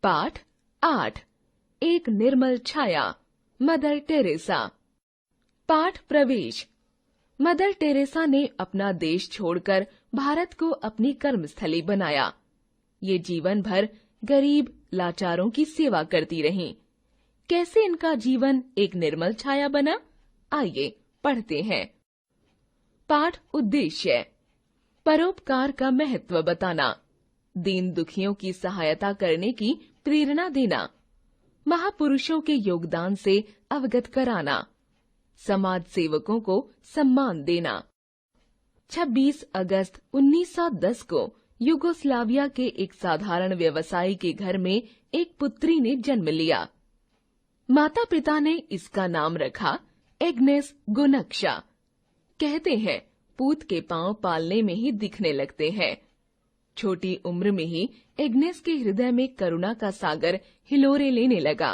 पाठ 8 एक निर्मल छाया mother Teresa. पाठ प्रवेश। मदर टेरेसा ने अपना देश छोड़कर भारत को अपनी कर्मस्थली बनाया। ये जीवन भर गरीब लाचारों की सेवा करती रहीं। कैसे इनका जीवन एक निर्मल छाया बना, आइए पढ़ते हैं। पाठ उद्देश्य। परोपकार का महत्व बताना, दीन दुखियों की सहायता करने की प्रेरणा देना, महापुरुषों के योगदान से अवगत कराना, समाज सेवकों को सम्मान देना। 26 अगस्त 1910 को युगोस्लाविया के एक साधारण व्यवसायी के घर में एक पुत्री ने जन्म लिया। माता पिता ने इसका नाम रखा एग्नेस गोनक्शा। कहते हैं पूत के पांव पालने में ही दिखने लगते हैं। छोटी उम्र में ही एग्नेस के हृदय में करुणा का सागर हिलोरे लेने लगा।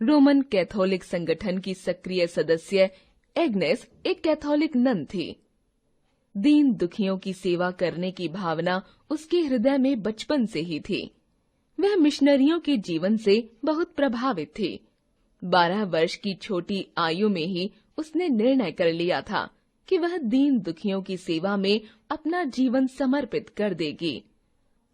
रोमन कैथोलिक संगठन की सक्रिय सदस्य एग्नेस एक कैथोलिक नन थी। दीन दुखियों की सेवा करने की भावना उसके हृदय में बचपन से ही थी। वह मिशनरियों के जीवन से बहुत प्रभावित थी। 12 वर्ष की छोटी आयु में ही उसने निर्णय कर लिया था कि वह दीन दुखियों की सेवा में अपना जीवन समर्पित कर देगी।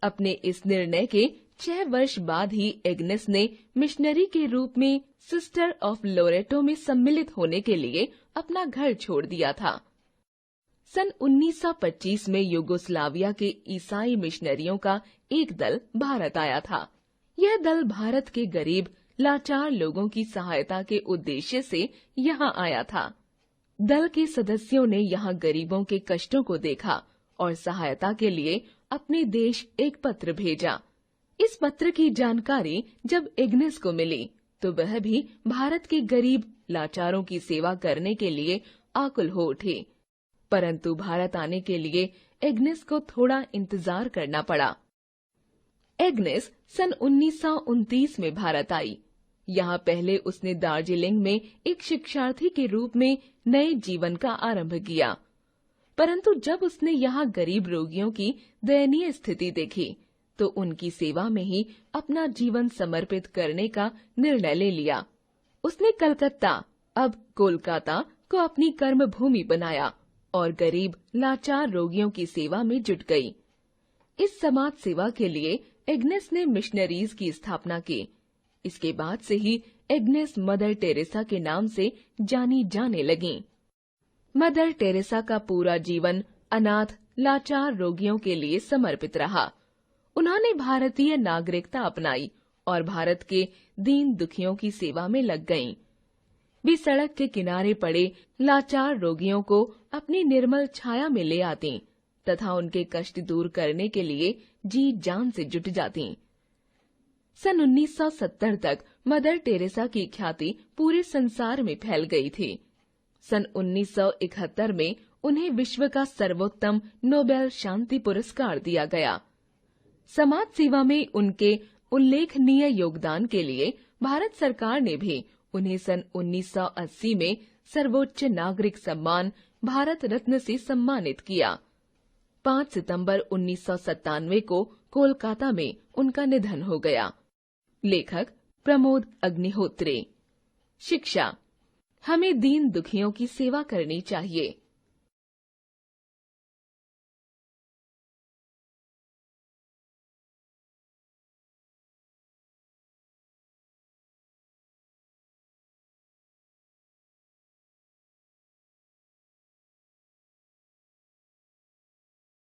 अपने इस निर्णय के 6 वर्ष बाद ही एग्नेस ने मिशनरी के रूप में सिस्टर ऑफ लोरेटो में सम्मिलित होने के लिए अपना घर छोड़ दिया था। सन 1925 में युगोस्लाविया के ईसाई मिशनरियों का एक दल भारत आया था। यह दल भारत के गरीब लाचार लोगों की सहायता के उद्देश्य से यहाँ आया था। दल के सदस्यों ने यहाँ गरीबों के कष्टों को देखा और सहायता के लिए अपने देश एक पत्र भेजा। इस पत्र की जानकारी जब एग्नेस को मिली तो वह भी भारत के गरीब लाचारों की सेवा करने के लिए आकुल हो उठी। परंतु भारत आने के लिए एग्नेस को थोड़ा इंतजार करना पड़ा। एग्नेस सन 1929 में भारत आई। यहाँ पहले उसने दार्जिलिंग में एक शिक्षार्थी के रूप में नए जीवन का आरंभ किया। परंतु जब उसने यहाँ गरीब रोगियों की दयनीय स्थिति देखी तो उनकी सेवा में ही अपना जीवन समर्पित करने का निर्णय ले लिया। उसने कलकत्ता, अब कोलकाता को अपनी कर्म भूमि बनाया और गरीब लाचार रोगियों की सेवा में जुट गई। इस समाज सेवा के लिए एग्नेस ने मिशनरीज की स्थापना की। इसके बाद से ही एग्नेस मदर टेरेसा के नाम से जानी जाने लगीं। मदर टेरेसा का पूरा जीवन अनाथ लाचार रोगियों के लिए समर्पित रहा। उन्होंने भारतीय नागरिकता अपनाई और भारत के दीन दुखियों की सेवा में लग गईं। वे सड़क के किनारे पड़े लाचार रोगियों को अपनी निर्मल छाया में ले आती तथा उनके कष्ट दूर करने के लिए जी जान से जुट जाती। सन 1970 तक मदर टेरेसा की ख्याति पूरे संसार में फैल गई थी। सन 1971 में उन्हें विश्व का सर्वोत्तम नोबेल शांति पुरस्कार दिया गया। समाज सेवा में उनके उल्लेखनीय योगदान के लिए भारत सरकार ने भी उन्हें सन 1980 में सर्वोच्च नागरिक सम्मान भारत रत्न से सम्मानित किया। 5 सितंबर 1997 को कोलकाता में उनका निधन हो गया। लेखक प्रमोद अग्निहोत्री। शिक्षा। हमें दीन दुखियों की सेवा करनी चाहिए।